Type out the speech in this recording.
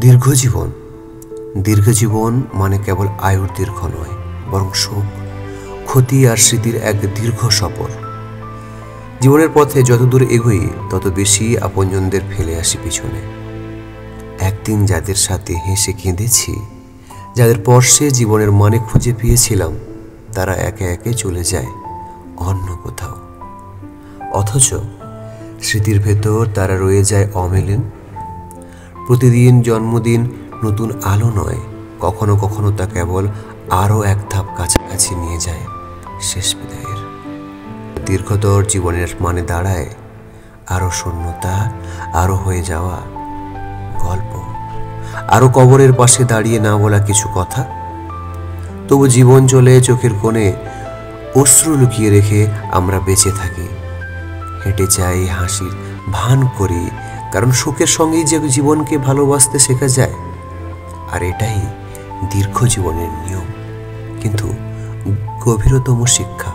দীর্ঘজীবন দীর্ঘজীবন মানে কেবল আয়ুর দীর্ঘ নয়, বরং সুখ, ক্ষতি আর স্মৃতির এক দীর্ঘ সফর। জীবনের পথে যত দূর এগোই তত বেশি আপনজনদের ফেলে আসি পিছনে। একদিন যাদের সাথে হেসে কেঁদেছি, যাদের স্পর্শে জীবনের মানে খুঁজে পেয়েছিলাম, তারা একে একে চলে যায় অন্য কোথাও। অথচ স্মৃতির ভেতর তারা রয়ে যায় অমেলেন। প্রতিদিন জন্মদিন নতুন আলো নয়, কখনো কখনো তা কেবল আরও এক ধাপ কাছাকাছি নিয়ে যায় শেষ বিদায়ের। দীর্ঘতর জীবনের মানে দাঁড়ায় আরও শূন্যতা, আরও হয়ে যাওয়া গল্প, আরও কবরের পাশে দাঁড়িয়ে না বলা কিছু কথা। তবু জীবন চলে চোখের কোণে অশ্রু লুকিয়ে রেখে আমরা বেঁচে থাকি, হেঁটে যাই, হাসির ভান করি, কারণ সুখের সঙ্গেই যে জীবনকে ভালোবাসতে শেখা যায়। আর এটাই দীর্ঘ জীবনের নিয়ম, কিন্তু গভীরতম শিক্ষা।